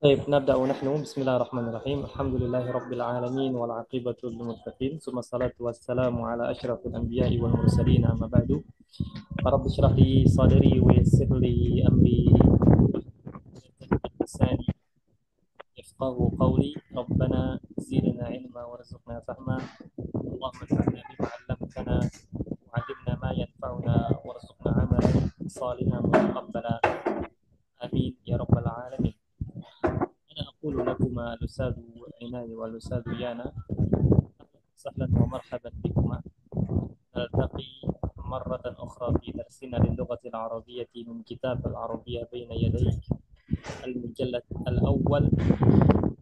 طيب نبدأ نحن. بسم الله الرحمن الرحيم. الحمد لله رب العالمين والعاقبة للمتقين، ثم الصلاة والسلام على أشرف الأنبياء والمرسلين، أما بعد. رب اشرح لي صدري ويسر لي أمري لساني يفقه قولي. ربنا زدنا علما وارزقنا فهما. اللهم انفعنا بما علمتنا وعلمنا ما ينفعنا وارزقنا عملا صالحا متقبلا. آمين يا رب العالمين. أنا أقول لكما الأستاذ عناي والأستاذ يانا، سهلا ومرحبا بكما. نلتقي مرة أخرى في درسنا للغة العربية من كتاب العربية بين يديك، المجلد الأول،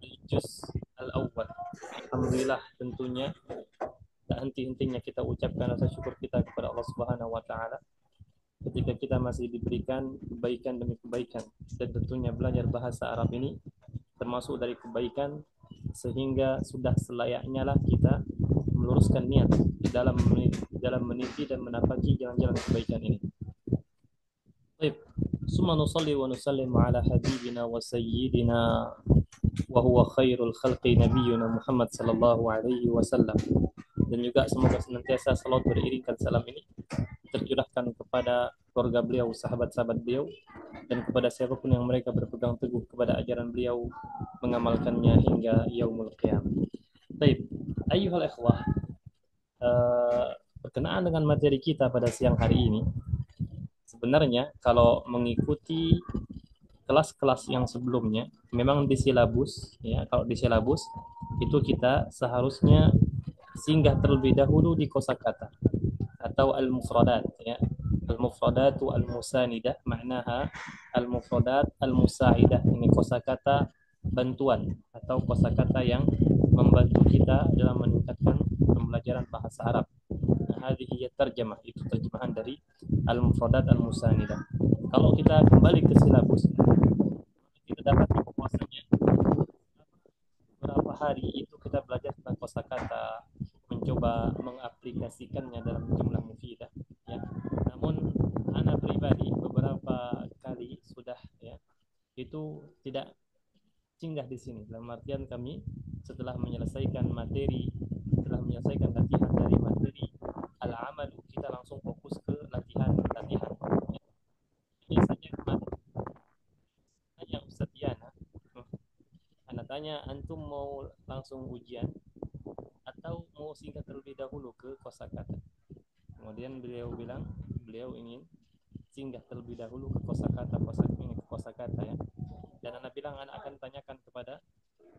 الجزء الأول. Alhamdulillah, tentunya tak henti-hentinya kita ucapkan rasa syukur kita kepada Allah Subhanahu wa taala ketika kita masih diberikan kebaikan demi kebaikan, dan tentunya belajar bahasa Arab ini termasuk dari kebaikan, sehingga sudah selayaknya lah kita meluruskan niat dalam meniti dan menapaki jalan-jalan kebaikan ini. Baik, summa nusalli wa nusallim ala habibina wa sayyidina wa huwa khairul khalqi nabiyyuna Muhammad sallallahu alaihi wasallam. Dan juga semoga senantiasa salawat beriringkan salam ini tercurahkan kepada keluarga beliau, sahabat-sahabat beliau, dan kepada siapapun yang mereka berpegang teguh kepada ajaran beliau, mengamalkannya hingga yaumul qiyamah. Baik, ayyuhal ikhwah, berkenaan dengan materi kita pada siang hari ini, sebenarnya kalau mengikuti kelas-kelas yang sebelumnya, memang di silabus, ya, kalau di silabus itu kita seharusnya singgah terlebih dahulu di kosakata atau al-mufradat, ya. Al-mufradatu al-musanidah, maknaha al-mufradat al-musaidah. Ini kosakata bantuan atau kosakata yang membantu kita dalam meningkatkan pembelajaran bahasa Arab. Nah, hadhihi terjemah, itu terjemahan dari al-mufradat al-musanidah. Kalau kita kembali ke silabus, kita dapat bahwasanya beberapa hari itu kita belajar tentang kosakata, mencoba mengaplikasikannya dalam jumlah mufidah, ya. Namun ana pribadi beberapa kali sudah, ya, itu tidak singgah di sini, dalam artian kami setelah menyelesaikan materi, setelah menyelesaikan latihan dari materi al-amalu, kita langsung fokus ke latihan. Ini saja kemarin tanya Ustaz Diana, anak tanya antum mau langsung ujian atau mau singkat terlebih dahulu ke kosakata. Kemudian beliau bilang beliau ingin singgah terlebih dahulu ke kosakata, ya. Dan anak bilang anak akan tanyakan kepada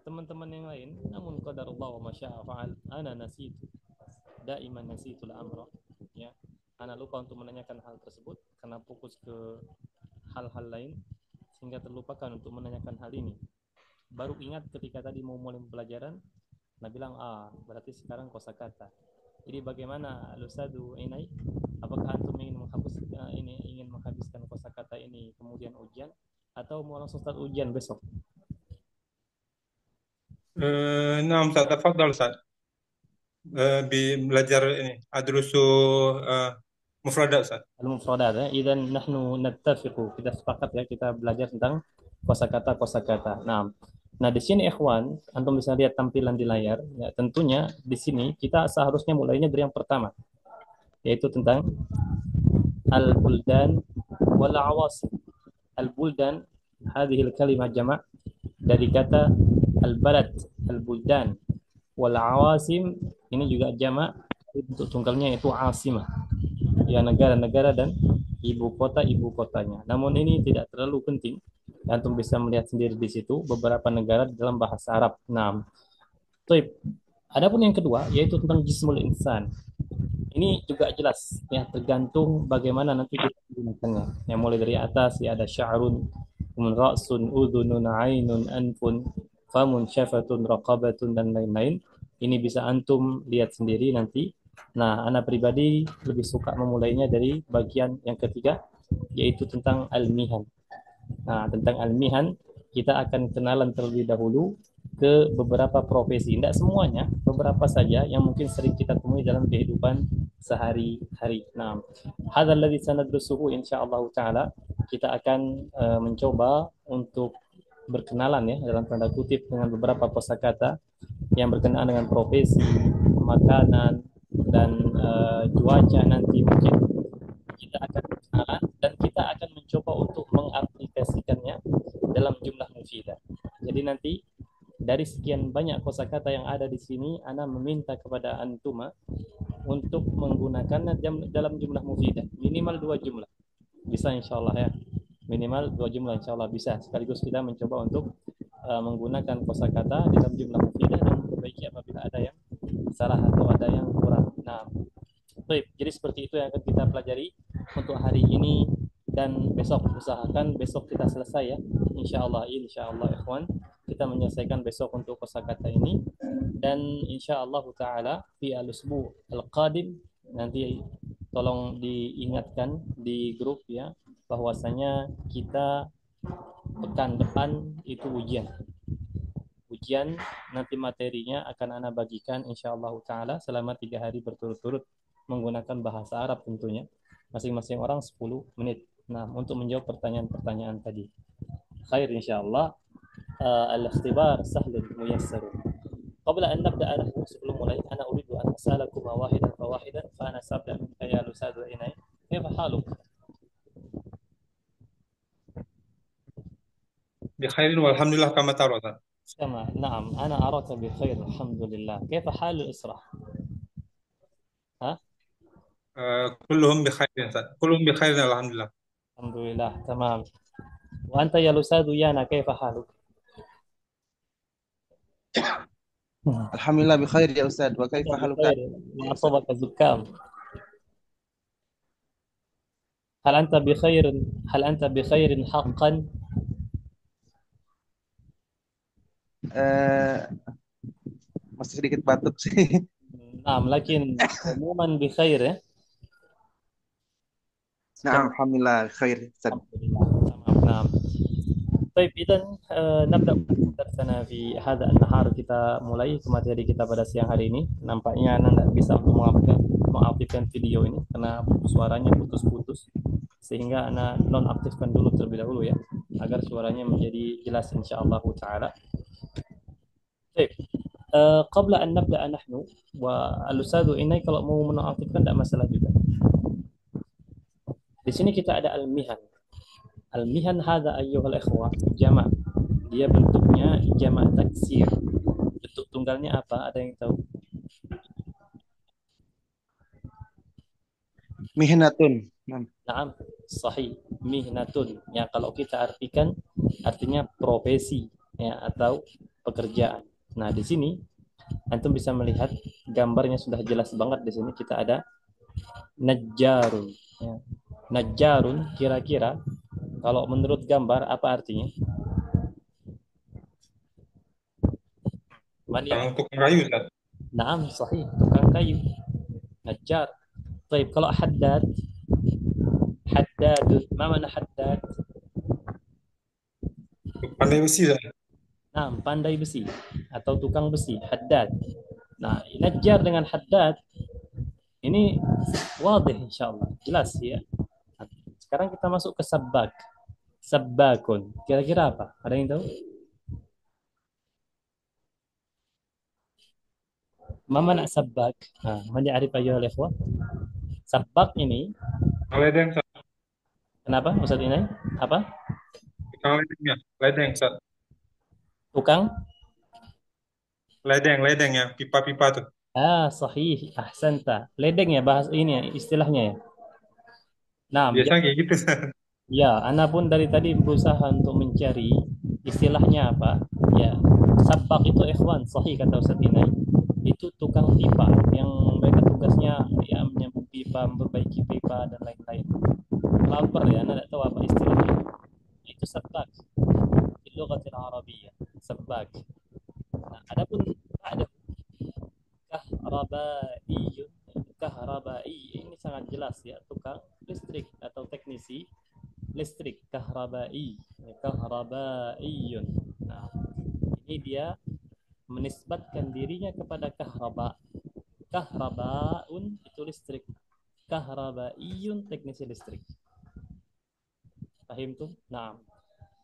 teman-teman yang lain, namun qadarullah wa masya'a fa'al, ana nasitu, daiman nasitul amra, ya. Anak lupa untuk menanyakan hal tersebut karena fokus ke hal-hal lain, sehingga terlupakan untuk menanyakan hal ini. Baru ingat ketika tadi mau mulai pelajaran, nah bilang berarti sekarang kosakata. Jadi bagaimana Al-Ustadu Inai? Apakah antum ingin menghabiskan kosakata ini kemudian ujian, atau mau langsung start ujian besok? نعم أستاذ تفضل أستاذ. belajar ini adrusu mufradat Ustaz. Al-mufradat, ya. Idzan nahnu nattafiqu, kita sepakat, ya, kita belajar tentang kosakata. Nah, di sini ikhwan, antum bisa lihat tampilan di layar, ya. Tentunya di sini kita seharusnya mulainya dari yang pertama, yaitu tentang al-buldan wal awasim. Al-buldan, hadhil kalimah jama' dari kata al-balad, al-buldan. Wal awasim, ini juga jama', untuk tunggalnya itu asimah, ya, negara-negara dan ibu kotanya. Namun ini tidak terlalu penting. Antum bisa melihat sendiri di situ beberapa negara dalam bahasa Arab. Nah, Taib. Adapun yang kedua yaitu tentang jismul insan. Ini juga jelas, ya, tergantung bagaimana nanti kita menggunakannya. Yang mulai dari atas, ya, ada sya'run, kemudian ra'sun, udhunun, ainun, anfun, famun, syafatun, raqabatun, dan lain-lain. Ini bisa antum lihat sendiri nanti. Nah, anak pribadi lebih suka memulainya dari bagian yang ketiga, yaitu tentang al-mihan. Nah, tentang al-mihan kita akan kenalan terlebih dahulu ke beberapa profesi. Tidak semuanya, beberapa saja yang mungkin sering kita temui dalam kehidupan sehari-hari. Nah, hadzal ladzi sanadrusuhu insyaallah taala. Kita akan mencoba untuk berkenalan ya dalam tanda kutip dengan beberapa kosakata yang berkenaan dengan profesi, makanan, dan cuaca nanti mungkin kita akan berkenalan dan kita akan mencoba untuk mengaplikasikannya dalam jumlah mufidah. Jadi nanti dari sekian banyak kosakata yang ada di sini, Ana meminta kepada Antuma untuk menggunakannya dalam jumlah mufidah. Minimal 2 jumlah. Bisa insya Allah ya. Minimal 2 jumlah insya Allah bisa. Sekaligus kita mencoba untuk menggunakan kosakata dalam jumlah mufidah dan memperbaiki apabila ada yang salah atau ada yang kurang. Nah, baik. Jadi seperti itu yang akan kita pelajari untuk hari ini dan besok. Usahakan besok kita selesai ya. Insya Allah ikhwan. Kita menyelesaikan besok untuk kosakata ini dan insya Allah taala fi al-usbu al-qadim nanti tolong diingatkan di grup ya bahwasanya kita pekan depan itu ujian nanti materinya akan Ana bagikan insyaallah taala selama 3 hari berturut-turut menggunakan bahasa Arab tentunya masing-masing orang 10 menit. Nah, untuk menjawab pertanyaan-pertanyaan tadi. Khair insyaallah. Al-ikhtibar sahlun muyassar. قبل أن نبدأ نحن sebelum mulai أنا أريد أن أسألكما واحدا فواحدا فأنا سأبدأ منك يا أستاذ إناي كيف حالك؟ بخير والحمد لله كما ترى Ustaz. كما نعم أنا أراك بخير الحمد لله كيف حال الأسرة؟ ها؟ كلهم بخير يا Ustaz. كلهم بخير الحمد لله. الحمد لله تمام وأنت يا أستاذ يانا كيف حالك؟ Alhamdulillah bi khair ya Ustaz. Wa kaifa haluka? بخير وأصابك زكام هل أنت بخير هل أنت بخير حقا؟ Eh, masih sedikit batuk sih. نعم لكن عموما بخير ya Nah, alhamdulillah khair Ustaz. الحمد لله تمام نعم طيب إذا نبدأ درسنا في هذا النهار kita mulai ke materi kita pada siang hari ini. Nampaknya Anda tidak bisa untuk mengaktifkan video ini karena suaranya putus-putus sehingga Anda nonaktifkan dulu terlebih dahulu ya agar suaranya menjadi jelas insyaallah taala. Baik. Qabla an nabda'a nahnu wa al-ustadz ini kalau mau menonaktifkan tidak masalah juga. Di sini kita ada al-mihan. Al-mihan hadza ayyuhal ikhwah jama'. Dia bentuknya jama' taksir. Bentuk tunggalnya apa? Ada yang tahu? Mihnatun. Naam, sahih. Mihnatun. Ya, kalau kita artikan artinya profesi ya atau pekerjaan. Nah, di sini antum bisa melihat gambarnya sudah jelas banget di sini kita ada najjarun ya. Najjarun kira-kira kalau menurut gambar apa artinya? Tukang kayu Ustaz. Naam, sahih. Tukang kayu. Najjar. طيب kalau haddad ما معنى حداد Pandai besi Ustaz. nah pandai besi atau tukang besi haddad nah najjar dengan haddad ini wadih insyaallah jelas ya sekarang kita masuk ke sabbakun kira-kira apa ada yang tahu ma mana sabbak man ya'rif ayyuhal ikhwah sabbak ini Ledeng Ustaz. kenapa Ustaz ini apa Tukang ledengnya. Ledeng Ustaz. tukang Ledeng ya, pipa-pipa tuh. sahih ahsanta ledeng ya bahas ini ya istilahnya ya nah Biasanya kayak gitu Ustaz. ya, Ana pun dari tadi berusaha untuk mencari istilahnya apa. Ya, sabak itu ikhwan, sahih kata Ustaz Inai. Itu tukang pipa yang mereka tugasnya ya menyambung pipa, memperbaiki pipa dan lain-lain. Lapar ya, Anda tidak tahu apa istilahnya. Itu sabak. Di lughatil Arabiyyah, sabak. Nah, adapun ada kahrabaiyun, kahrabai ini sangat jelas ya, tukang listrik atau teknisi listrik kahrabaiyun. Nah, ini dia menisbatkan dirinya kepada kahrabaun itu listrik, kahrabaiyun teknisi listrik. Paham tuh? Nah,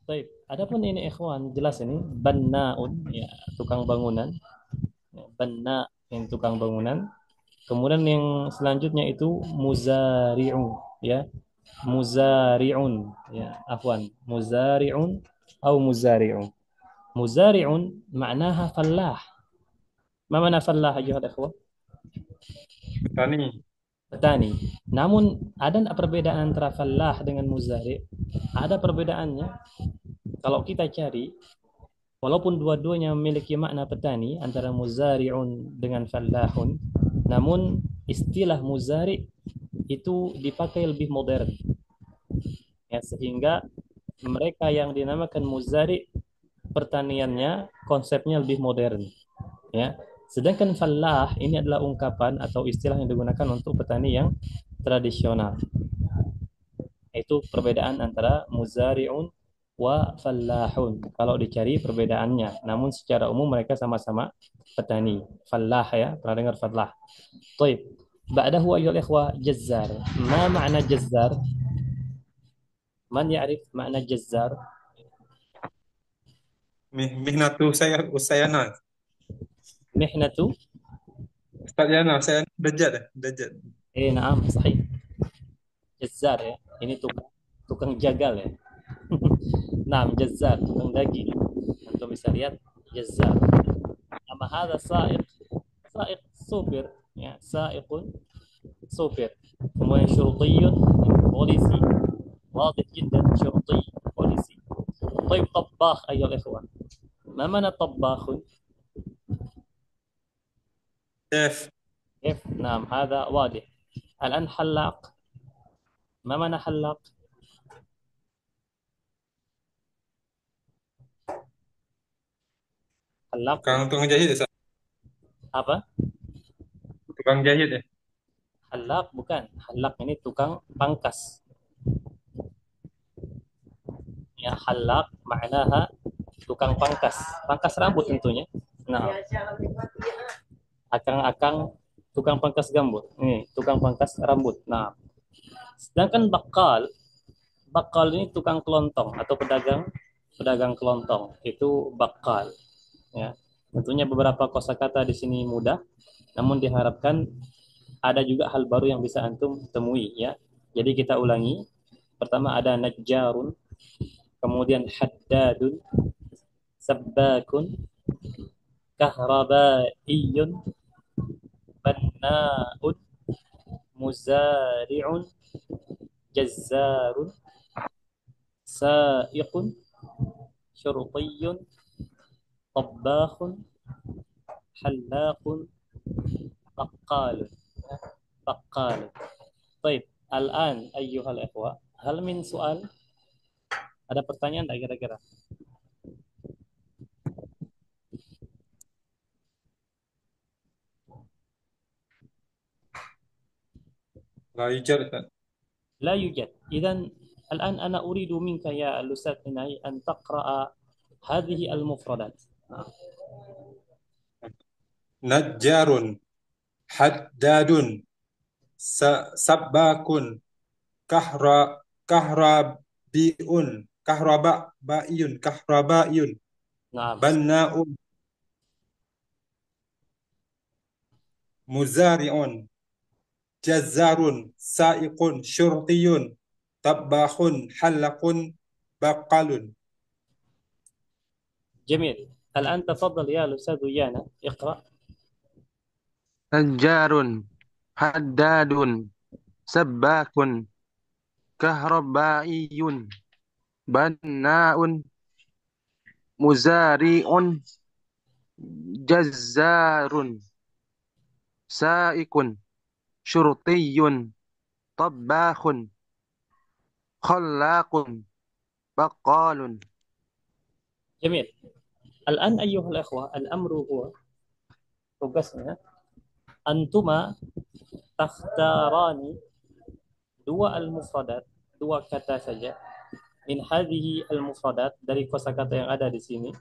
Baik, adapun ini ikhwan jelas ini bannaun ya tukang bangunan, ya, banna yang tukang bangunan. Kemudian yang selanjutnya itu muzari'un ya, muzari'un ya, afwan, muzari'un atau muzari'un. Muzari'un maknaha fallah. Ma mana fallah ayuhal ikhwah? Petani. Petani. Namun ada nggak perbedaan antara fallah dengan muzari'? Ada perbedaannya. Kalau kita cari, walaupun dua-duanya memiliki makna petani antara muzari'un dengan fallahun, namun istilah muzari' itu dipakai lebih modern. Ya, sehingga mereka yang dinamakan muzari' pertaniannya konsepnya lebih modern. Ya. Sedangkan fallah ini adalah ungkapan atau istilah yang digunakan untuk petani yang tradisional. Itu perbedaan antara muzari'un wa fallahun. Kalau dicari perbedaannya, namun secara umum mereka sama-sama petani. Fallah ya, pernah dengar fallah. Baik. Ba'dahu ayyuhal ikhwah jazzar. Ma ma'na jazzar? Man ya'rif ma'na jazzar? Mihnatu saya Usayana. Mihnatu Ustaz Yana, saya Dajjal ya, Dajjal. na'am sahih. Jazzar ya. Ini tukang jagal ya. Naam jazzar, tukang daging. Antum bisa lihat jazzar. Ama hadha sa'iq, sa'iq supir ya, sa'iqun supir. Kemudian syurtiyun polisi. واضح جدا شرطي بوليسي. طيب طباخ أيها الإخوة، ما معنى طباخ؟ Chef. كيف؟ نعم هذا واضح. الآن حلاق، ما معنى حلاق؟ حلاق Tukang jahit ya, Ustaz? apa? Tukang jahit ya. Halak bukan. Halak ini tukang pangkas. Ya, halak maknaha tukang pangkas. Pangkas rambut tentunya. Nah, akang-akang tukang pangkas gambut. Ini tukang pangkas rambut. Nah, sedangkan bakal, bakal ini tukang kelontong atau pedagang kelontong. Itu bakal. Ya. Tentunya beberapa kosakata di sini mudah, namun diharapkan ada juga hal baru yang bisa antum temui ya. Jadi kita ulangi. Pertama ada najjarun, kemudian haddadun, sabbakun, kahrabaiyun, bannaun, muzari'un, jazzarun, sa'iqun, syurtiyun, tabbahun, hallaqun, baqalun. Baqalun. Baik, al-an ayyuhal ikhwah, hal min soal? Ada pertanyaan enggak kira-kira? La yujad, Ustaz. لا يوجد. إذن الآن أنا أريد منك يا الأستاذ إناي أن تقرأ هذه المفردات. Najjarun, haddadun, sabbakun, kahrabaiyun, نعم bannaun, muzari'un, jazzarun, sa'iqun, syurtiyun, tabbahun, halakun, baqalun. جميل. الآن تفضل يا الأستاذ ويانا اقرأ. نجار حداد سباك كهربائي بناء مزارع جزار سائق شرطي طباخ خلاق بقال. جميل. الآن أيها الأخوة الأمر هو tugasnya antuma takhtarani dua al-mufradat, dua kata saja min hadhihi al-mufradat dari kosakata yang ada di sini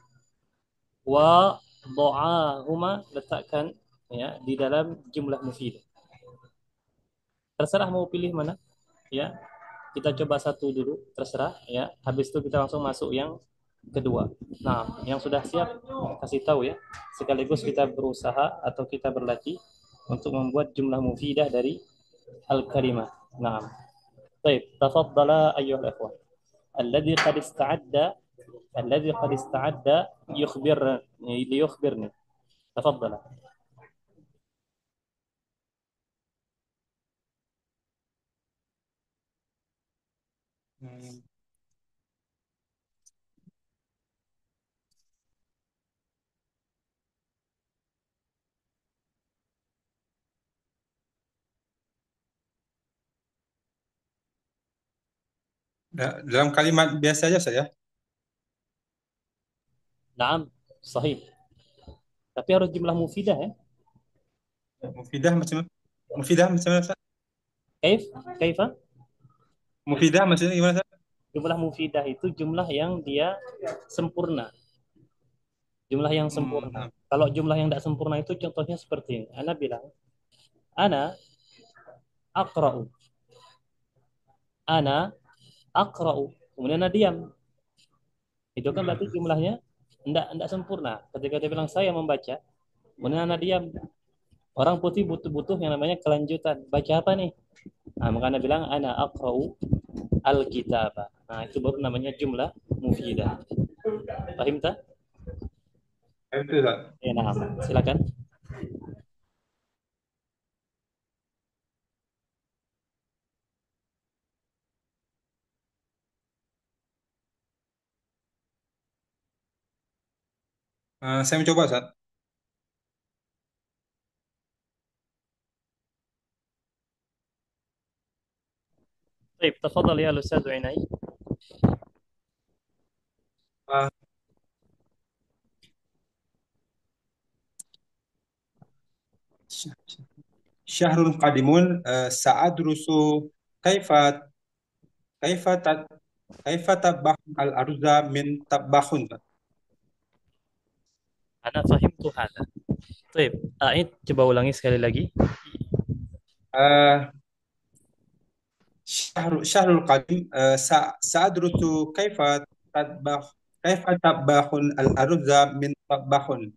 wa dha'ahuma letakkan ya di dalam jumlah mufidah. Terserah mau pilih mana ya. kita coba satu dulu, terserah ya. Habis itu kita langsung masuk yang kedua. Nah, yang sudah siap kasih tahu ya. Sekaligus kita berusaha atau kita berlatih untuk membuat jumlah mufidah dari al-kalimah. Nah, baik. Tafadhala ayyuhal ikhwan. Alladhi qad ista'adda الذي قد استعد ليخبرني تفضل. Hmm. Dalam kalimat biasa aja saya. نعم صحيح, tapi harus jumlah mufidah ya. Mufidah macam Mufidah macam mana, Ustaz? كيف كيف Mufidah maksudnya gimana, Ustaz? jumlah mufidah itu jumlah yang dia sempurna, jumlah yang sempurna. Nah. Kalau jumlah yang tidak sempurna itu contohnya seperti ini. Ana bilang ana aqra'u, ana aqra'u, kemudian ana diam, itu kan berarti jumlahnya tidak sempurna. Ketika dia bilang saya membaca, kemudian ana diam, orang putih butuh yang namanya kelanjutan. Baca apa nih? Nah, maka anda bilang ana aqra'u al-kitaba. Nah, itu baru namanya jumlah mufidah. Paham tak? Itu, Ustaz. Ya, nah, silakan. Saya mencoba, Ustaz. طيب تفضل يا الأستاذ عناي. Uh, Syahrul qadimun sa'adrusu kaifa kaifa tat kaifa tabah al arza min tabahun. Ana fahimtu hadha. طيب أعيد, coba ulangi sekali lagi. Uh, Syahrul qadim sa'adrusu tabah kaifa tabahun al arza min tabahun.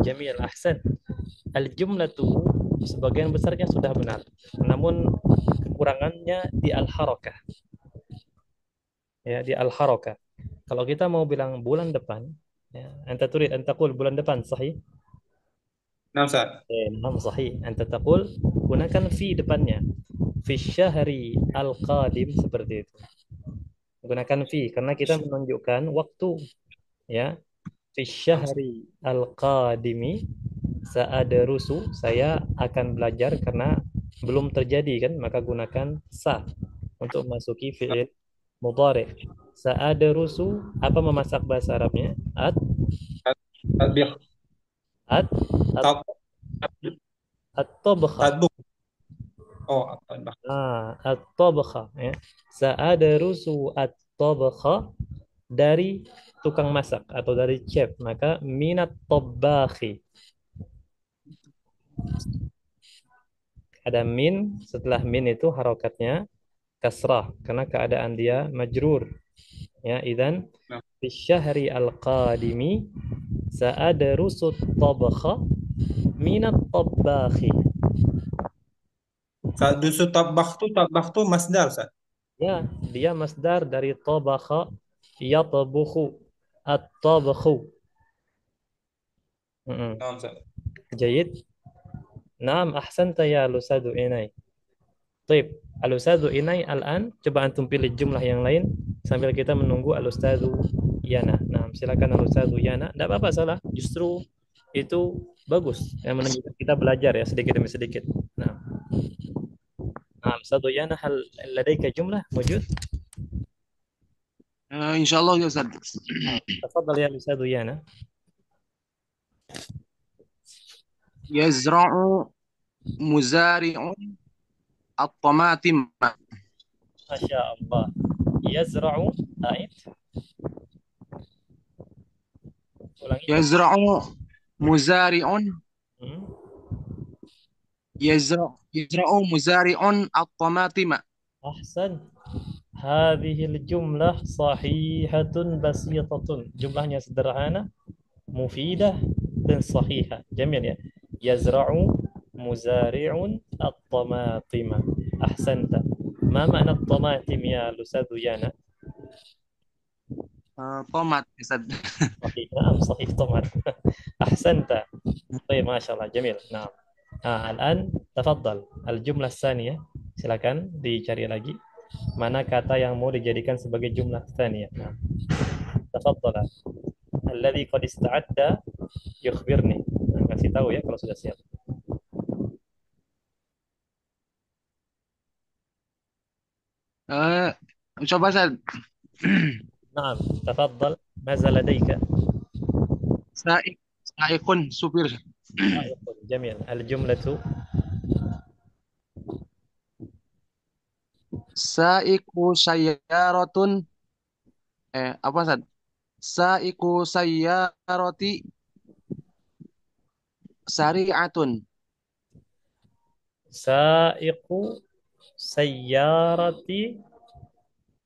Jamil, ahsan. Al-jumlatu sebagian besarnya sudah benar, namun kekurangannya di al-harakah. Ya, di al-harakah. Kalau kita mau bilang bulan depan, ya, anta turid an taqul bulan depan, sahih? Nah, Ustaz. Nah, sahih. Anta taqul gunakan fi depannya. Fi syahri al-qadim, seperti itu. Gunakan fi karena kita menunjukkan waktu, ya. Fi syahri al-qadimi sa'adrusu, saya akan belajar, karena belum terjadi kan, maka gunakan sa untuk memasuki fi'il mudhari. Sa'adrusu, apa memasak bahasa Arabnya? Tatbih. At Tat- at-tabkha. Tatbuk. Oh, tatbah. At-tabkha, ya. Sa'adrusu at-tabkha, dari tukang masak atau dari chef, maka minat tabakhi. Ada min, setelah min itu harokatnya kasrah karena keadaan dia majrur, ya. Idzan Nah, fi syahri al-qadimi sa'adrusu tabakha minat tabakhi. tabah tuh masdar, Ustaz. Ya, dia masdar dari tabakha yatabukhu, at-tabakhu. Nah, Ustaz. Jayid. Naam, ahsanta ya Lusadu Inai. Baik, Al-Ustadzu Inai al-an, coba antum pilih jumlah yang lain sambil kita menunggu Al-Ustadzu Yana. Nah, silakan Al-Ustadzu Yana. Enggak apa-apa salah, justru itu bagus yang menunjukkan kita belajar ya sedikit demi sedikit. Nah, Ustadzu Yana, hal ladaika jumlah موجود؟ إن شاء الله يا أستاذ. تفضل يا Ustadzu Yana. يزرع مزارع الطماطم. Masya Allah. Yazra'u, ait. Ulangi. يزرع مزارع Hmm. يزرع مزارع الطماطم. Ahsan. Hadhil jumlah sahihatun basitatun. Jumlahnya sederhana, mufidah dan sahihah. Jamil ya. Yazra'u muzari'un at-tamatima. Ahsanta. Ma makna at-tamatim ya Lusadu Yana? Tomat ya Ustaz. صحيح نعم صحيح طبعا أحسنت طيب ما شاء الله جميل نعم الآن تفضل الجملة الثانية silakan dicari lagi mana kata yang mau dijadikan sebagai jumlah tsaniyah nah تفضل الذي قد استعد يخبرني nah, kasih tahu ya kalau sudah siap Eh, Coba Ustaz. نعم تفضل ماذا لديك Saik, saikun supir. جميل الجملة Saiku sayyarotun. Apa Ustaz? Saiku sayyaroti sari'atun. سائق سيارة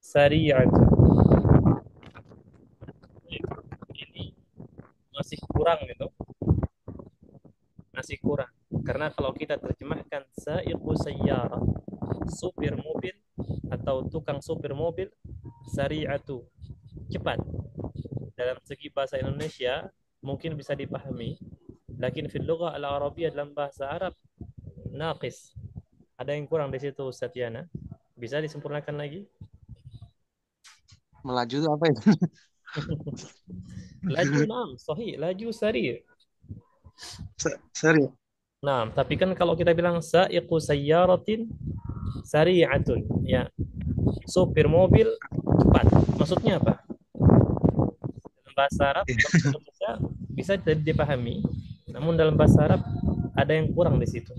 سريعة ini masih kurang gitu masih kurang karena kalau kita terjemahkan saiqu sayyarah supir mobil atau tukang supir mobil sari'atu cepat dalam segi bahasa Indonesia mungkin bisa dipahami lakin fil lughah al-arabiyyah dalam bahasa Arab naqis ada yang kurang di situ Ustaz Yana bisa disempurnakan lagi Melaju itu apa itu? laju nam sahih laju sari' Seri. nah tapi kan kalau kita bilang saiqu sayyaratin sari'atun ya supir mobil cepat maksudnya apa dalam bahasa Arab dalam bahasa Indonesia bisa dipahami namun dalam bahasa Arab ada yang kurang di situ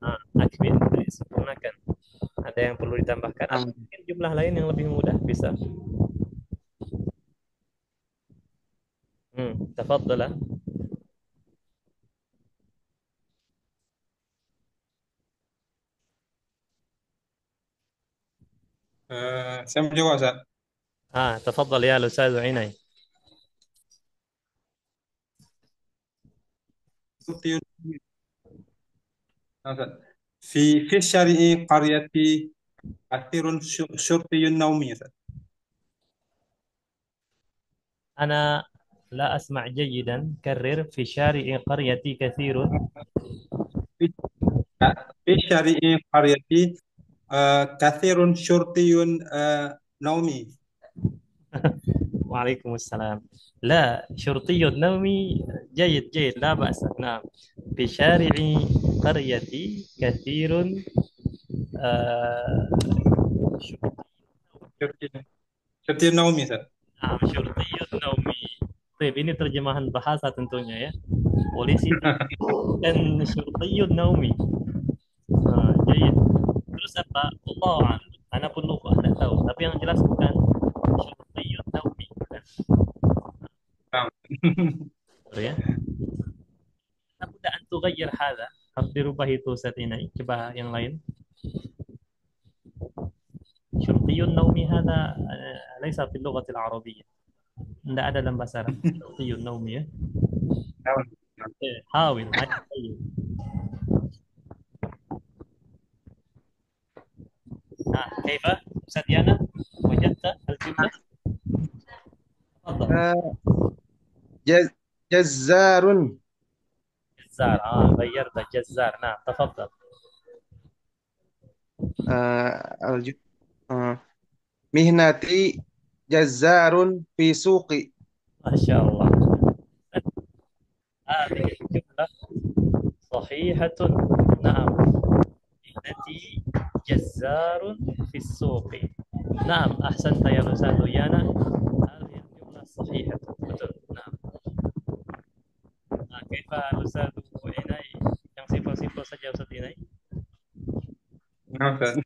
nah akmil disempurnakan ada yang perlu ditambahkan atau mungkin jumlah lain yang lebih mudah bisa tafadhal Saya menjawab, Ustaz. تفضل يا الأستاذ عناي شرطي Ustaz. في الشارع قرية كثير شرطي نومي، Ustaz. أنا لا أسمع جيدا كرر في شارع قريتي كثير في في الشارع قرية كثير شرطي نومي. وعليكم السلام لا شرطي النوم جيد جيد لا بأس نعم في شارع قريتي كثير آه، شرطي شرطي نومي، Ustaz. نعم شرطي النوم طيب ini terjemahan bahasa tentunya ya polisi dan syurti naumi جيد terus apa Allah a'lam. Ana pun lupa tidak tahu tapi yang jelas bukan syurti naumi bukan Naam. betul ya labda an tughayyir hadha harus dirubah itu set ini coba yang lain syurti naumi hadha ليس في اللغة العربية tidak ada dalam bahasa Arab syurti naumi ya Naam. حاول طيب كيف أستاذ ديانا وجدت الجملة تفضل Jazzarun. جزار غيرت جزار نعم تفضل Alju. Mihnati jazzarun fi suqi. ما شاء الله هذه الجملة صحيحة نعم التي جزار في السوق نعم أحسنت يا أستاذ يانا هذه الجملة صحيحة betul نعم كيف الأستاذ إناي yang simpel-simpel saja Ustaz Inai Naam, Ustaz.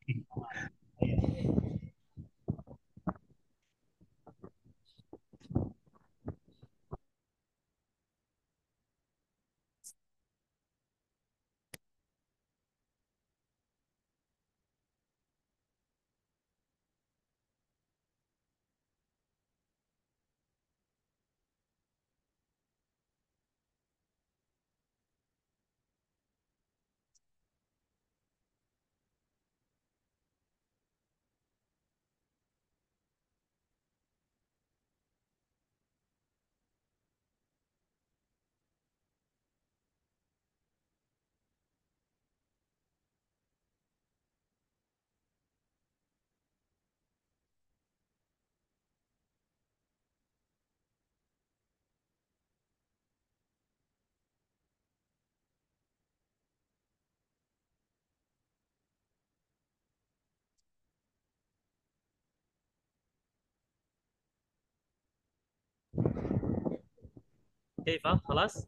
كيف خلاص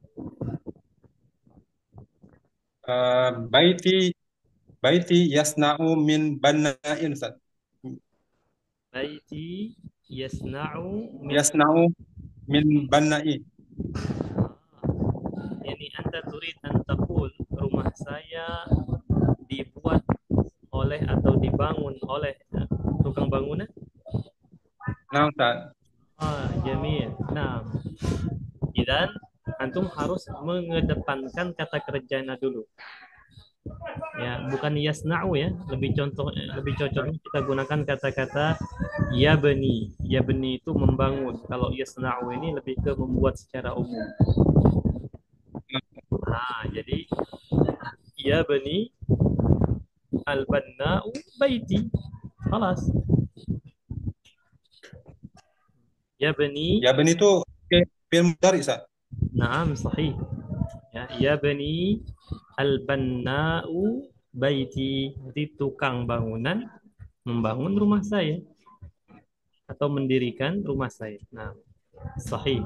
baiti baiti yasna'u min bana'in Ustaz. بيتي يصنع من Yasna'u min bana'i. يعني أنت تريد أن تقول rumah saya dibuat oleh atau dibangun oleh tukang bangunan. Nah, Ustaz. Jamil. Nah, dan antum harus mengedepankan kata kerjanya dulu. Ya, bukan yasna'u ya. Lebih cocoknya kita gunakan kata-kata yabni. Yabni itu membangun. Kalau yasna'u ini lebih ke membuat secara umum. Jadi yabni al-banna'u baiti. Khalas. Yabni. Ya ben itu fi'il mudhari Ustaz. Naam, sahih. Ya, yabni al-banna'u baiti. Jadi tukang bangunan membangun rumah saya atau mendirikan rumah saya. Nah, sahih.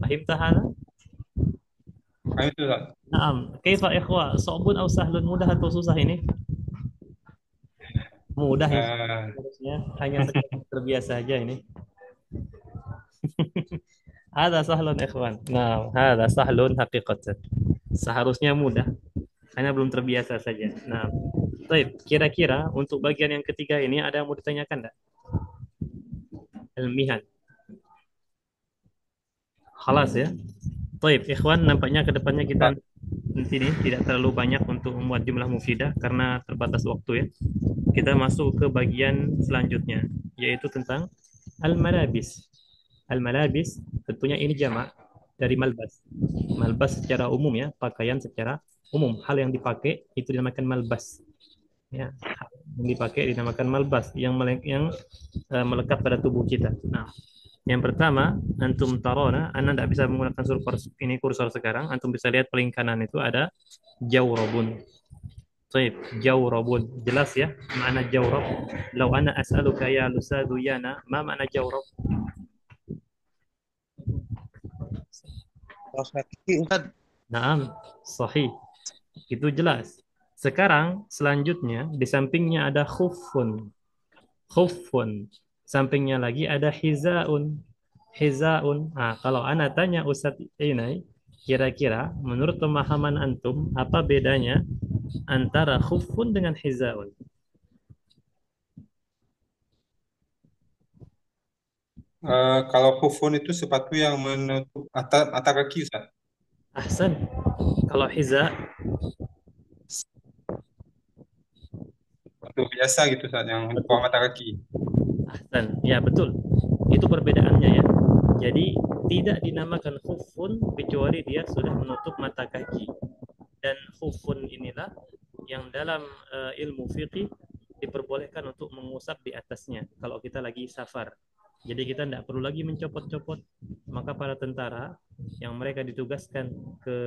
Fahim tahala? Nah, itu Ustaz. Naam. Kaifa ikhwa? So'bun atau sahlun, mudah atau susah ini? Mudah ya. Eh, Harusnya hanya sekedar terbiasa aja ini. Ada sahlun ikhwan. Nah, ada sahlun haqiqatan. Seharusnya mudah, hanya belum terbiasa saja. Nah, baik. Kira-kira untuk bagian yang ketiga ini ada yang mau ditanyakan enggak? Ilmihan. Khalas ya. Baik, ikhwan, nampaknya ke depannya kita Ustaz. nanti ini tidak terlalu banyak untuk memuat jumlah mufidah karena terbatas waktu ya. Kita masuk ke bagian selanjutnya, yaitu tentang al-malabis. Al-malabis tentunya ini jamak dari malbas. Malbas secara umum ya, pakaian secara umum. Hal yang dipakai itu dinamakan malbas. Ya, hal yang dipakai dinamakan malbas yang melekat pada tubuh kita. Nah, yang pertama, antum tarona, anda tidak bisa menggunakan ini kursor sekarang. Antum bisa lihat paling kanan itu ada jawrobun. Baik, jawrobun. Jelas ya makna jawrob. Lau ana as'aluka ya lusadu yana, ma makna jawrob? Kaos kaki Ustaz. Naam, sahih. Itu jelas. Sekarang selanjutnya di sampingnya ada khufun. Khufun. Sampingnya lagi ada hizaun. Hizaun. Nah, kalau ana tanya Ustadz ini, kira-kira menurut pemahaman antum apa bedanya antara khufun dengan hizaun? Kalau kufun itu sepatu yang menutup mata kaki Ustaz. Ahsan. Kalau hiza, Sepatu biasa gitu Ustaz yang di bawah betul. mata kaki. Ahsan. Ya, betul. Itu perbedaannya ya. Jadi tidak dinamakan khufun kecuali dia sudah menutup mata kaki. Dan khufun inilah yang dalam ilmu fikih diperbolehkan untuk mengusap di atasnya kalau kita lagi safar. Jadi kita tidak perlu lagi mencopot-copot. Maka para tentara yang mereka ditugaskan ke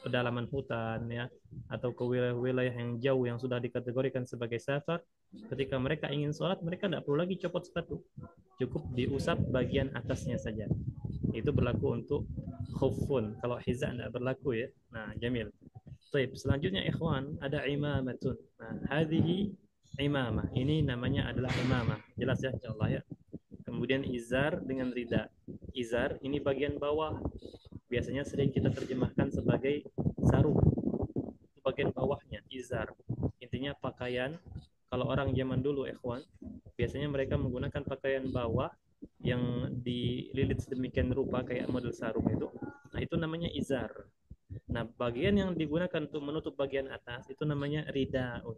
pedalaman hutan ya atau ke wilayah-wilayah yang jauh yang sudah dikategorikan sebagai safar, ketika mereka ingin sholat mereka tidak perlu lagi copot sepatu, cukup diusap bagian atasnya saja. Itu berlaku untuk khufun. Kalau hiza tidak berlaku ya. Nah, jamil. Baik, selanjutnya ikhwan ada imamatun. Nah, hadhihi imamah. Ini namanya adalah imamah. Jelas ya insyaallah ya. Kemudian izar dengan rida. Izar ini bagian bawah. Biasanya sering kita terjemahkan sebagai sarung. Itu bagian bawahnya, izar. Intinya pakaian. Kalau orang zaman dulu ikhwan, biasanya mereka menggunakan pakaian bawah yang dililit sedemikian rupa kayak model sarung itu. Nah, itu namanya izar. Nah, bagian yang digunakan untuk menutup bagian atas itu namanya ridaun.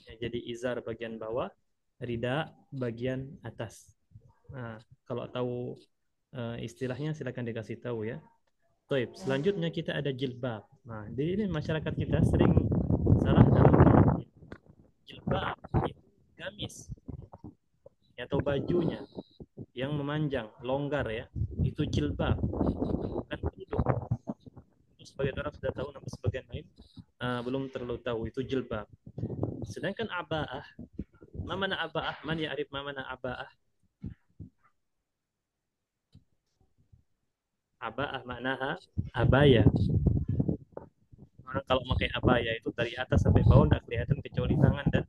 Ya, jadi izar bagian bawah, rida bagian atas. Nah, kalau tahu istilahnya silakan dikasih tahu ya. Baik, selanjutnya kita ada jilbab. Nah, di ini masyarakat kita sering salah dalam jilbab itu gamis ya, atau bajunya yang memanjang, longgar ya. Itu jilbab, bukan kerudung. Sebagian orang sudah tahu, namun sebagian lain belum terlalu tahu itu jilbab. Sedangkan abaah, mana abaah? Man ya'rif mana abaah? Aba'ah maknaha abaya. Orang kalau pakai abaya itu dari atas sampai bawah tidak kelihatan kecuali tangan dan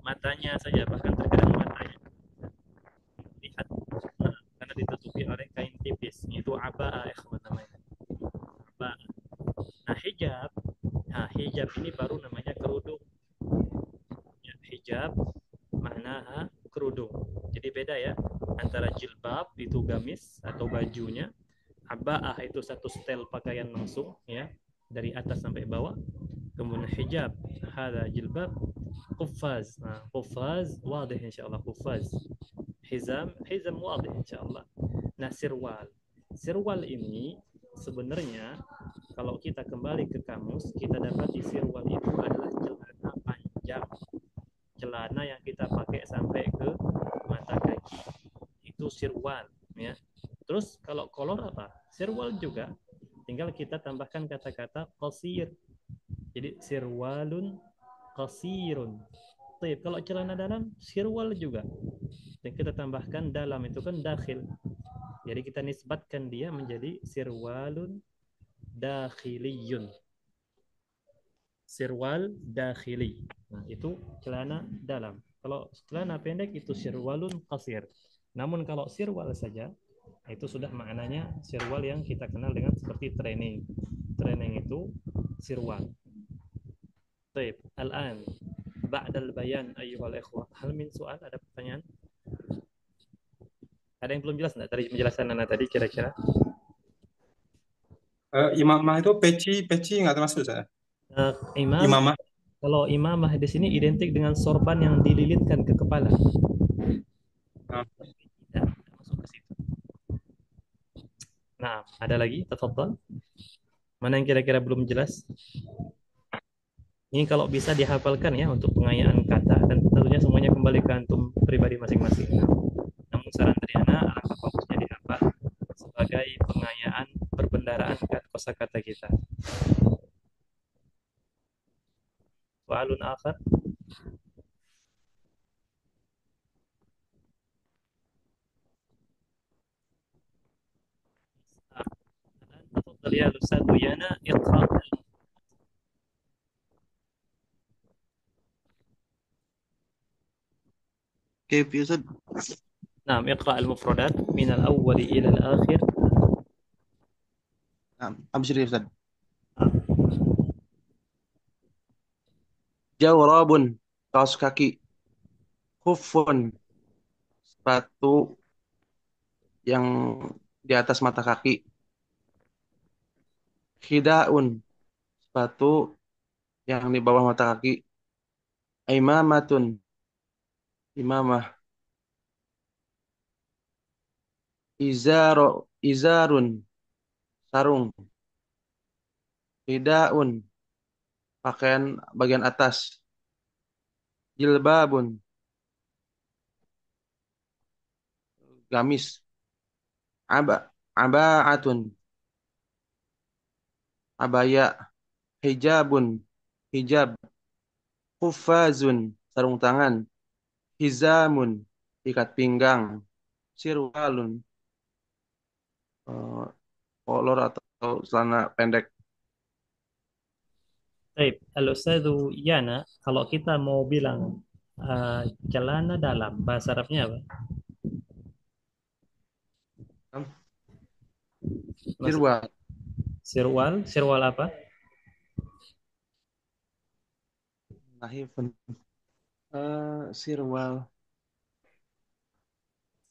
matanya saja, bahkan terkadang matanya lihat, karena ditutupi oleh kain tipis. Itu aba'ah ikhwan namanya. Aba'ah. Nah hijab, hijab ini baru namanya kerudung. Ya, hijab maknaha kerudung. Jadi beda ya antara jilbab itu gamis atau bajunya, aba'ah itu satu setel pakaian langsung ya dari atas sampai bawah. Kemudian hijab, hada jilbab, قفاز قفاز واضح إن شاء الله قفاز حزام واضح إن شاء الله. Nah sirwal ini sebenarnya kalau kita kembali ke kamus kita dapat sirwal itu adalah celana panjang, celana yang kita pakai sampai ke mata kaki, itu sirwal ya. Terus kalau kolor apa? Sirwal juga, tinggal kita tambahkan kata-kata qasir, jadi sirwalun qasirun. Kalau celana dalam sirwal juga, dan kita tambahkan dalam itu kan dakhil, jadi kita nisbatkan dia menjadi sirwalun dakhiliyun, sirwal dakhili. Nah itu celana dalam. Kalau celana pendek itu sirwalun qasir. Namun kalau sirwal saja itu sudah maknanya sirwal yang kita kenal dengan seperti training. Training itu sirwal. Baik, al-an ba'dal bayan ayyuhal ikhwah. Hal min soal, ada pertanyaan? Ada yang belum jelas enggak dari penjelasan Nana tadi kira-kira? Imamah itu peci nggak termasuk saya. Imam, Imamah. kalau imamah di sini identik dengan sorban yang dililitkan ke kepala. Ah, Tidak masuk ke situ. Nah, ada lagi? Tafadhal. Mana yang kira-kira belum jelas? Ini kalau bisa dihafalkan ya untuk pengayaan kata, dan tentunya semuanya kembali ke antum pribadi masing-masing. Namun saran dari Ana, alangkah bagusnya dihafal sebagai pengayaan perbendaraan kosakata kita. Soalun akhar. تفضل يا الأستاذ ويانا اقرأ. كيف يا أستاذ؟ نعم اقرأ المفردات من الأول إلى الآخر. نعم أبشر يا أستاذ. Jawrabun, kaos kaki. Khufun, sepatu yang di atas mata kaki. Khidaun, sepatu yang di bawah mata kaki. Imamatun, imamah. Izarun, sarung. Hidaun, pakaian bagian atas. Jilbabun, gamis. Aba'atun, abaya. Hijabun, hijab. Kufazun, sarung tangan. Hizamun, ikat pinggang. Sirwalun, eh, kolor atau celana pendek. Baik, Al-Ustadz Yana, kalau kita mau bilang celana dalam, bahasa Arabnya apa? Maksud Sirwal, sirwal, sirwal apa? lahifun. Sirwal.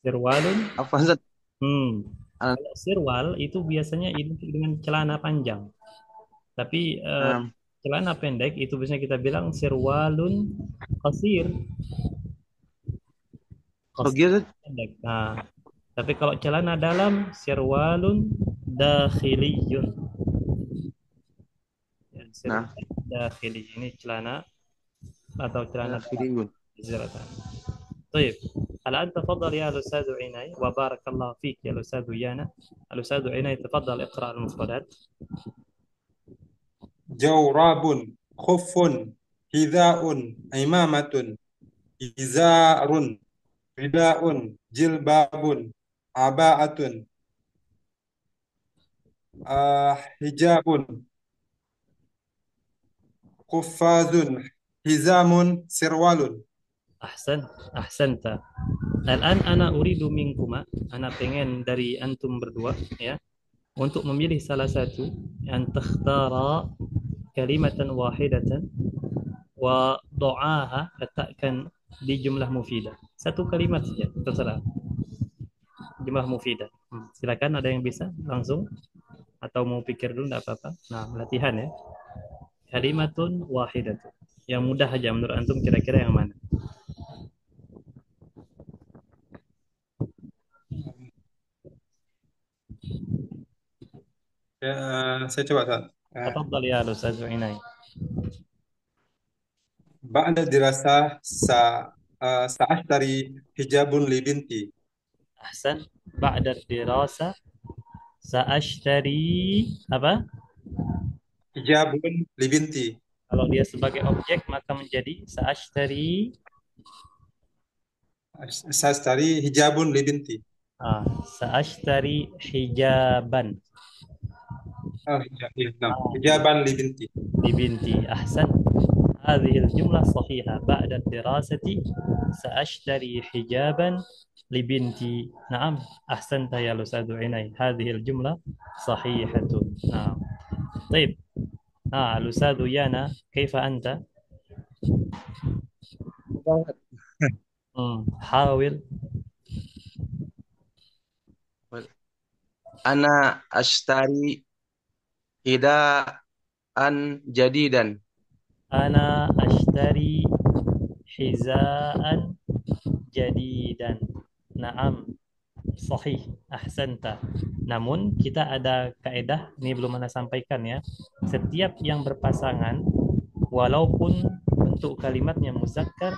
Sirwalun. Apa Zat? Ah, Kalau sirwal itu biasanya identik dengan celana panjang. Tapi Nah, celana pendek itu biasanya kita bilang sirwalun qasir. Qasir Sogir, Zat? pendek. Nah, tapi kalau celana dalam sirwalun dakhiliyun. Ya, sirwal Nah, dakhili ini celana atau celana dalam. dakhiliyun. Izratan. طيب الآن تفضل يا الأستاذ عناي وبارك الله فيك يا الأستاذ يانا. الأستاذ عناي تفضل اقرأ المفردات. jawrabun, khufun, hidaun, imamatun, izarun, ridaun, jilbabun, aba'atun. hijabun, kuffazun, hizamun, sirwalun. Ahsan, ahsanta. Al-an ana uridu minkuma, ana pengen dari antum berdua ya, untuk memilih salah satu yang takhtara kalimatan wahidatan wa do'aha, letakkan di jumlah mufidah. Satu kalimat saja, terserah. Jumlah mufidah. Silakan, ada yang bisa langsung atau mau pikir dulu enggak apa-apa. Nah, latihan ya. Kalimatun wahidatun. Yang mudah aja menurut antum, kira-kira yang mana? Ya, saya coba Ustaz. Tafadhal ya Ustaz Inai. Ba'da dirasah sa'ashtari hijabun li binti. Ahsan. Ba'da dirasa sa'ashtari apa? Hijabun li binti. Kalau dia sebagai objek maka menjadi sa'ashtari Sa'ashtari hijabun li binti. sa'ashtari hijaban. Nah, hijaban li binti. لبنتي أحسن. هذه الجملة صحيحة. بعد الدراسة سأشتري حجابا لبنتي. نعم، أحسنت يا أستاذ عناي، هذه الجملة صحيحة. نعم. طيب، الأستاذ يانا، كيف أنت؟ حاول. Ana ashtari hidaan jadidan. أنا أشتري حذاء جديدا. نعم، sahih, ahsanta. Namun kita ada kaedah, ini belum Anda sampaikan ya. Setiap yang berpasangan, walaupun bentuk kalimatnya muzakkar,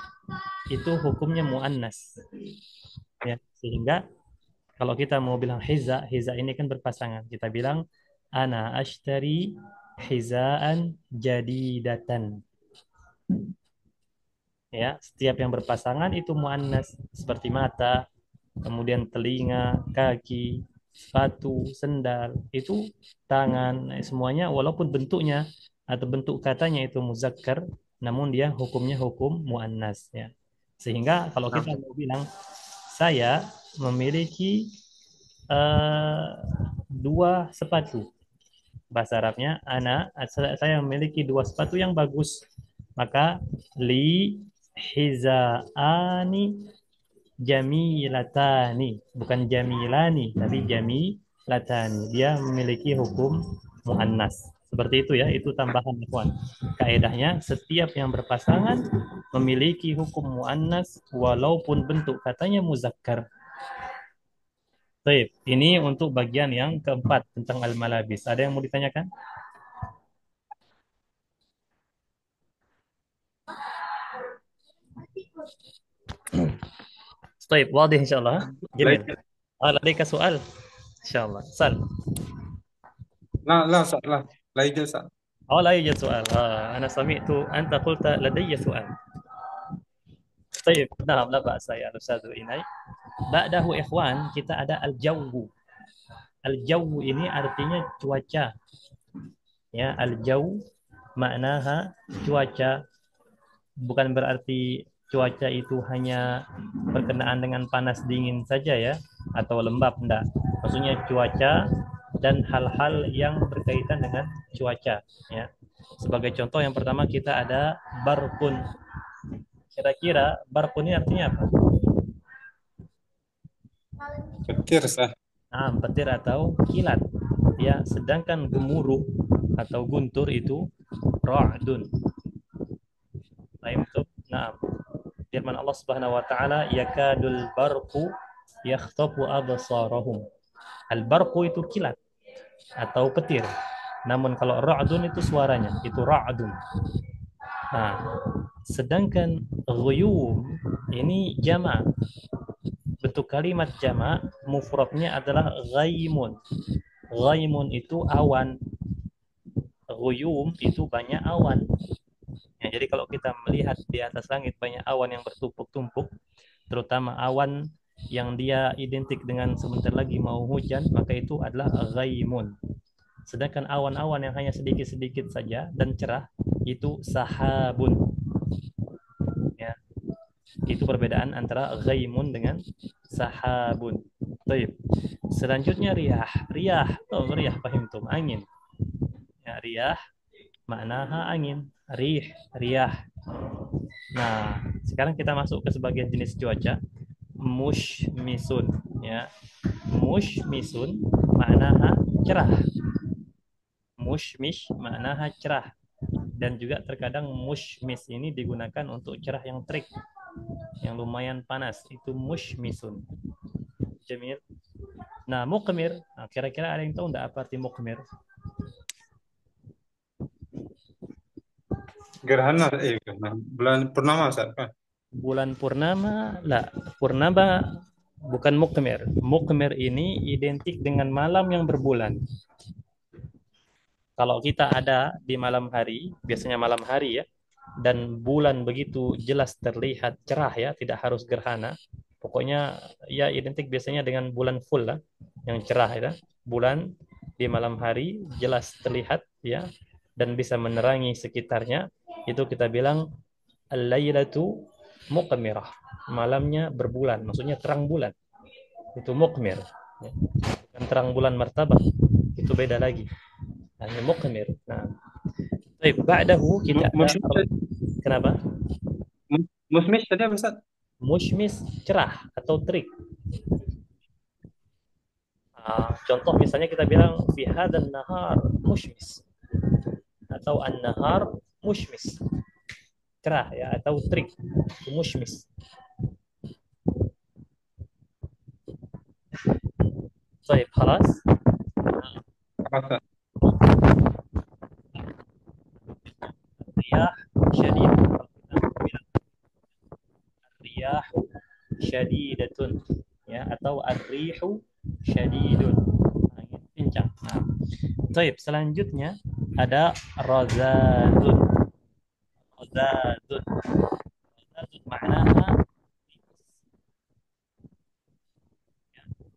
itu hukumnya muannas. Ya, sehingga kalau kita mau bilang hiza, hiza ini kan berpasangan. Kita bilang ana ashtari hizaan jadidatan. Ya, setiap yang berpasangan itu muannas, seperti mata, kemudian telinga, kaki, sepatu, sendal, itu tangan, semuanya walaupun bentuknya atau bentuk katanya itu muzakkar, namun dia hukumnya hukum muannas ya. Sehingga kalau Nah, kita mau bilang saya memiliki eh, dua sepatu, bahasa Arabnya saya memiliki dua sepatu yang bagus, maka li hizaani jamilatani, bukan jamilani tapi jamilatani, dia memiliki hukum muannas. Seperti itu ya, itu tambahan ikhwan. Kaedahnya setiap yang berpasangan memiliki hukum muannas walaupun bentuk katanya muzakkar. Baik, ini untuk bagian yang keempat tentang al-malabis. Ada yang mau ditanyakan? طيب واضح إن شاء الله. جميل. لديك سؤال إن شاء الله، سأل. لا لا Ustaz, لا لا يوجد Ustaz. لا يوجد سؤال. أنا سمعت أنت قلت لدي سؤال. طيب، نعم، لا بأس يا أستاذ إناي. Ba'dahu ikhwan, kita ada al-jawu. Al-jawu ini artinya cuaca. Ya, al-jawu maknaha cuaca. Bukan berarti cuaca itu hanya berkenaan dengan panas dingin saja ya, atau lembab, enggak. Maksudnya cuaca dan hal-hal yang berkaitan dengan cuaca ya. Sebagai contoh yang pertama kita ada barqun. Kira-kira barqun ini artinya apa? Petir Ustaz. Petir atau kilat. Ya, sedangkan gemuruh atau guntur itu ra'dun. Nah, firman Allah Subhanahu wa taala, yakadul barqu yakhtafu absarahum. Al-barqu itu kilat atau petir. Namun kalau ra'dun itu suaranya, itu ra'dun. Nah, sedangkan ghuyum ini jama'. Bentuk kalimat jama' mufradnya adalah ghaimun. Ghaimun itu awan. Ghuyum itu banyak awan. Ya, jadi kalau kita melihat di atas langit banyak awan yang bertumpuk-tumpuk, terutama awan yang dia identik dengan sebentar lagi mau hujan, maka itu adalah ghaimun. Sedangkan awan-awan yang hanya sedikit-sedikit saja dan cerah itu sahabun. Ya, itu perbedaan antara ghaimun dengan sahabun. Baik. Selanjutnya riyah. Riyah, riyah paham tuh, angin. Ya, riyah maknaha angin. Rih, riyah. Nah, sekarang kita masuk ke sebagian jenis cuaca. Mushmisun, ya. Mushmisun maknaha cerah. Mushmish maknaha cerah. Dan juga terkadang mushmis ini digunakan untuk cerah yang terik, yang lumayan panas. Itu mushmisun. Jamil. Nah, mukmir. Nah, kira-kira ada yang tahu enggak apa arti mukmir? Gerhana, bulan purnama, Ustaz. Bulan purnama, lah. Purnama bukan mukmir. Mukmir ini identik dengan malam yang berbulan. Kalau kita ada di malam hari, biasanya malam hari ya, dan bulan begitu jelas terlihat cerah ya, tidak harus gerhana. Pokoknya ya identik biasanya dengan bulan full lah, yang cerah ya. Bulan di malam hari jelas terlihat ya, dan bisa menerangi sekitarnya. Itu kita bilang al-lailatu muqmirah. Malamnya berbulan, maksudnya terang bulan. Itu mukmir. Ya. Bukan terang bulan martabak. Itu beda lagi. Hanya mukmir. Nah, baik, ba'dahu kita ada Musmis, kenapa? musmis tadi apa, Ustaz? Mushmis cerah atau terik. Contoh misalnya kita bilang fi hadzal nahar mushmis atau an-nahar mushmis. Cerah ya atau terik. Mushmis. Baik, خلاص. Apa, Ustaz? Riyah syadid. Riyah syadidatun ya atau ar-rihu syadidun. Angin kencang. Nah, baik, selanjutnya ada razadun. Razadun. Razadun maknaha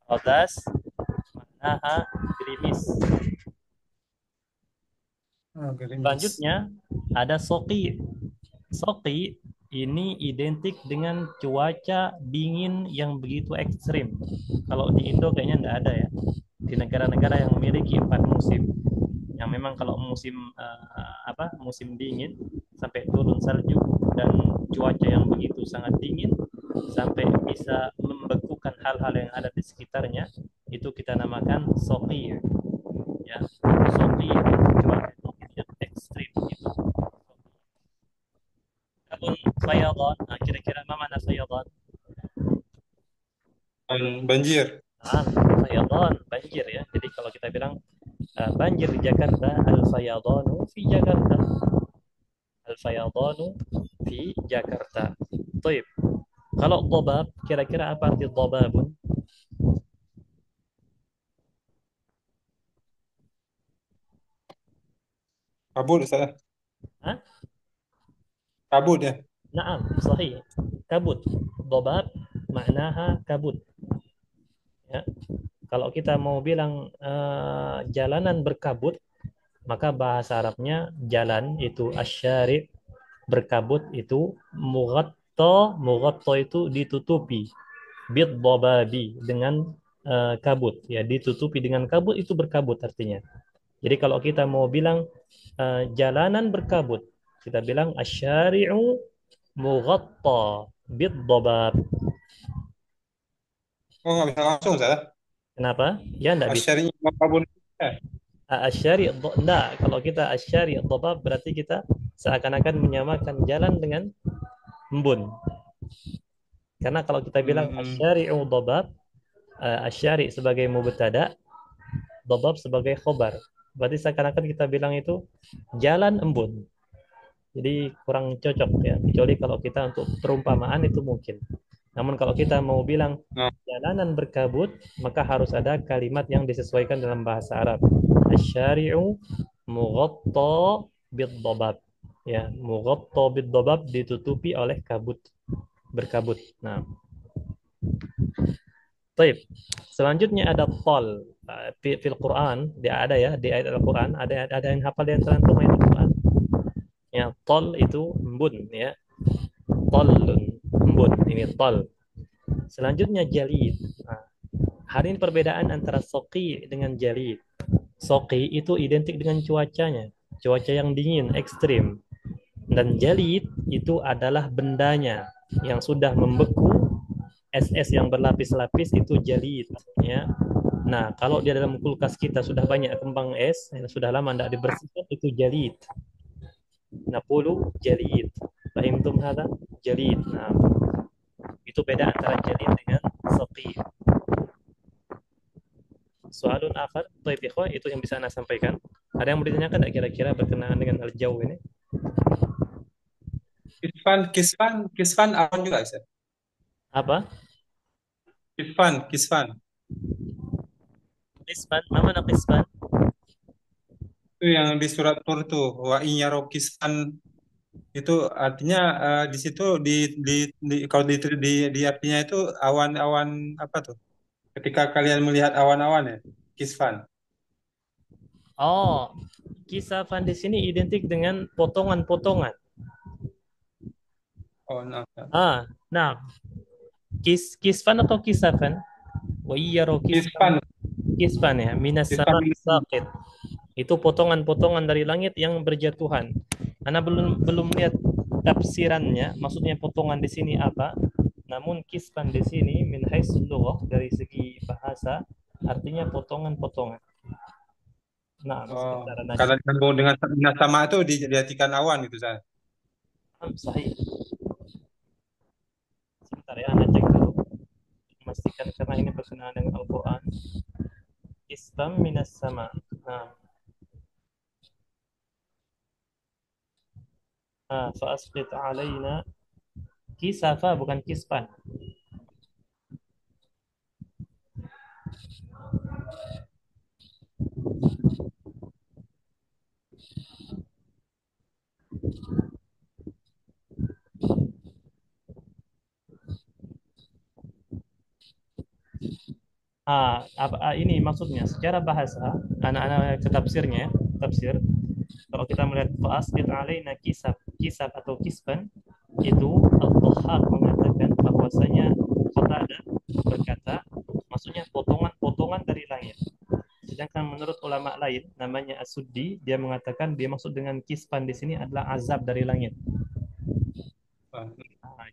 razas maknaha gerimis. Gerimis. Selanjutnya ada soqi. Soqi ini identik dengan cuaca dingin yang begitu ekstrim. Kalau di Indo kayaknya nggak ada ya. Di negara-negara yang memiliki 4 musim. Yang memang kalau musim musim dingin sampai turun salju dan cuaca yang begitu sangat dingin sampai bisa membekukan hal-hal yang ada di sekitarnya, itu kita namakan soqi. Ya, soqi cuaca yang ekstrim gitu. Adapun fayadan, nah, kira-kira apa makna fayadan? Banjir. Nah, fayadan, banjir ya. Jadi kalau kita bilang banjir di Jakarta, al-fayadanu fi Jakarta. Al-fayadanu fi Jakarta. Baik. Kalau dhabab, kira-kira apa arti dhababun? Kabut, Ustaz. Hah? Kabut ya. Naam, sahih. Kabut. Dhabab maknaha kabut. Ya. Kalau kita mau bilang jalanan berkabut, maka bahasa Arabnya jalan itu asyari, berkabut itu mughatta itu ditutupi, bid dhababi dengan kabut ya, ditutupi dengan kabut itu berkabut artinya. Jadi kalau kita mau bilang jalanan berkabut, kita bilang asyari'u mughatta bid dhabab. Oh, nggak bisa langsung, Ustaz. Kenapa? Ya enggak bisa. Asyari kabut. Asyari enggak, kalau kita asyari dhabab berarti kita seakan-akan menyamakan jalan dengan embun. Karena kalau kita bilang asyari'u dhabab, asyari sebagai mubtada, dhabab sebagai khobar. Berarti seakan-akan kita bilang itu jalan embun. Jadi kurang cocok ya, kecuali kalau kita untuk perumpamaan itu mungkin. Namun kalau kita mau bilang Nah, jalanan berkabut, maka harus ada kalimat yang disesuaikan dalam bahasa Arab. Asyari'u mughatta bid-dhabab. Ya, mughatta bid-dhabab ditutupi oleh kabut, berkabut. Nah, Taib. Selanjutnya ada tol. Fil Quran, dia ada ya di ayat Al-Quran, ada yang hafal di antara antum ayat Al-Quran. Ya, tol itu embun ya. Tolun, embun. Ini tol. Selanjutnya jalid. Nah, hari ini perbedaan antara soqi dengan jalid. Soqi itu identik dengan cuacanya, cuaca yang dingin, ekstrim. Dan jalid itu adalah bendanya yang sudah membeku, es-es yang berlapis-lapis itu jalid. Ya. Nah, kalau di dalam kulkas kita sudah banyak kembang es, yang sudah lama tidak dibersihkan, itu jalid. Napulu jalid. Fahimtum hada? Jalid. Nah, itu beda antara jalid dengan soqi. Soalun akhar, Taib ikhwah, itu yang bisa Anda sampaikan. Ada yang mau ditanyakan tidak kira-kira berkenaan dengan al-jauh ini? Kisfan awan juga, Ustaz. Apa? Kisfan. Qisban, ma mana qisban? Itu yang di surat Tur tuh, wa in yaraw kisfan itu artinya di situ kalau di artinya itu awan-awan apa tuh? Ketika kalian melihat awan-awan ya, kisfan. Oh, kisafan di sini identik dengan potongan-potongan. Oh, nah, nah. Nah, kisfan atau kisafan? Wa iyaro kisfan. Kisfan, Kisfan ya, minas kisfan sama ini. saqit. Itu potongan-potongan dari langit yang berjatuhan. Anda belum lihat tafsirannya, maksudnya potongan di sini apa? Namun kisfan di sini min haitsul lughah dari segi bahasa artinya potongan-potongan. Nah, Oh, sebentar Anda karena disambung dengan minas sama itu diartikan awan gitu, Ustaz. sahih. Sebentar ya, Anda cek dulu. Memastikan karena ini berkenaan dengan Al-Quran. Kisfam minas sama. Nah, fa'asqit alaina kisafa bukan kisfan. Ini maksudnya secara bahasa anak-anak ke tafsirnya ya, tafsir. Kalau kita melihat fa'asqit alaina kisaf atau kisban itu Al-Dhahhak mengatakan bahwasanya Qatadah berkata maksudnya potongan-potongan dari langit. Sedangkan menurut ulama lain namanya As-Suddi dia mengatakan dia maksud dengan kisban di sini adalah azab dari langit. Oh,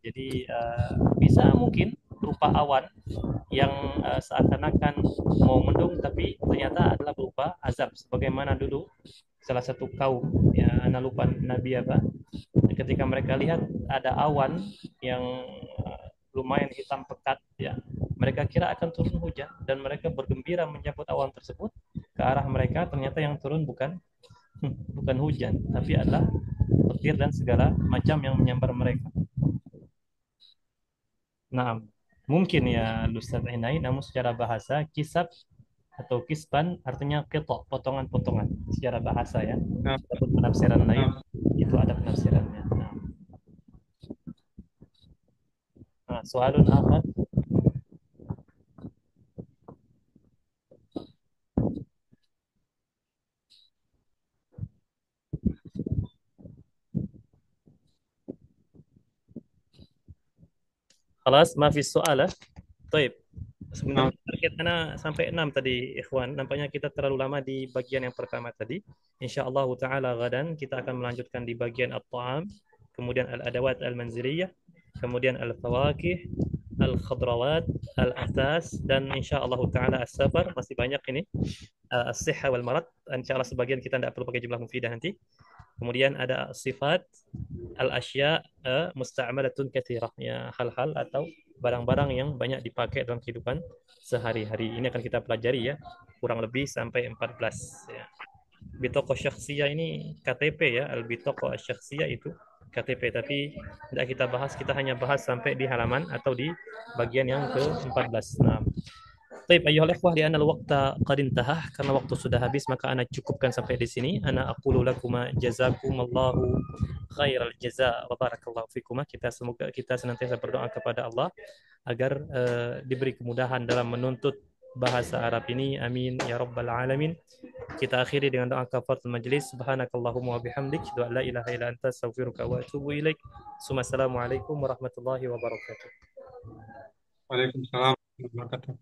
Jadi bisa mungkin berupa awan yang seakan-akan mau mendung tapi ternyata adalah berupa azab sebagaimana dulu salah satu kaum ya anak lupa nabi apa ketika mereka lihat ada awan yang lumayan hitam pekat ya mereka kira akan turun hujan dan mereka bergembira menyambut awan tersebut ke arah mereka ternyata yang turun bukan bukan hujan tapi adalah petir dan segala macam yang menyambar mereka. Nah, mungkin ya Ustaz Inai, namun secara bahasa kisab atau kisban artinya ketok, potongan-potongan secara bahasa ya. nah, Walaupun penafsiran lain nah. itu ada penafsirannya. Soalun akhar. Khalas, ma fi soal. Taib. Nah, Sebenarnya target ana sampai 6 tadi, ikhwan. Nampaknya kita terlalu lama di bagian yang pertama tadi. Insyaallah taala gadan kita akan melanjutkan di bagian at-ta'am, kemudian al-adawat al-manziliyah, kemudian al-fawakih, al-khadrawat, al-athas dan insyaallah taala as-safar masih banyak ini. As-sihha wal marad. Insyaallah sebagian kita tidak perlu pakai jumlah mufidah nanti. Kemudian ada sifat al-asya musta'malatun katsirah ya hal-hal atau barang-barang yang banyak dipakai dalam kehidupan sehari-hari. Ini akan kita pelajari ya kurang lebih sampai 14 ya. Bitoko syakhsiyah ini KTP ya, al-bitoko syakhsiyah itu KTP tapi tidak kita bahas, kita hanya bahas sampai di halaman atau di bagian yang ke-14. Nah, Baik, ayuhal ikhwah, li'anna al-waqta qad intahah, karena waktu sudah habis, maka ana cukupkan sampai di sini. Ana aqulu lakuma jazakumallahu khairal jaza wa barakallahu fikuma. Semoga kita senantiasa berdoa kepada Allah agar diberi kemudahan dalam menuntut bahasa Arab ini. Amin ya rabbal alamin. Kita akhiri dengan doa kafaratul majlis. Subhanakallahumma wa bihamdik, asyhadu an la ilaha illa anta, astaghfiruka wa atubu ilaik. Assalamualaikum warahmatullahi wabarakatuh. Waalaikumsalam warahmatullahi wabarakatuh.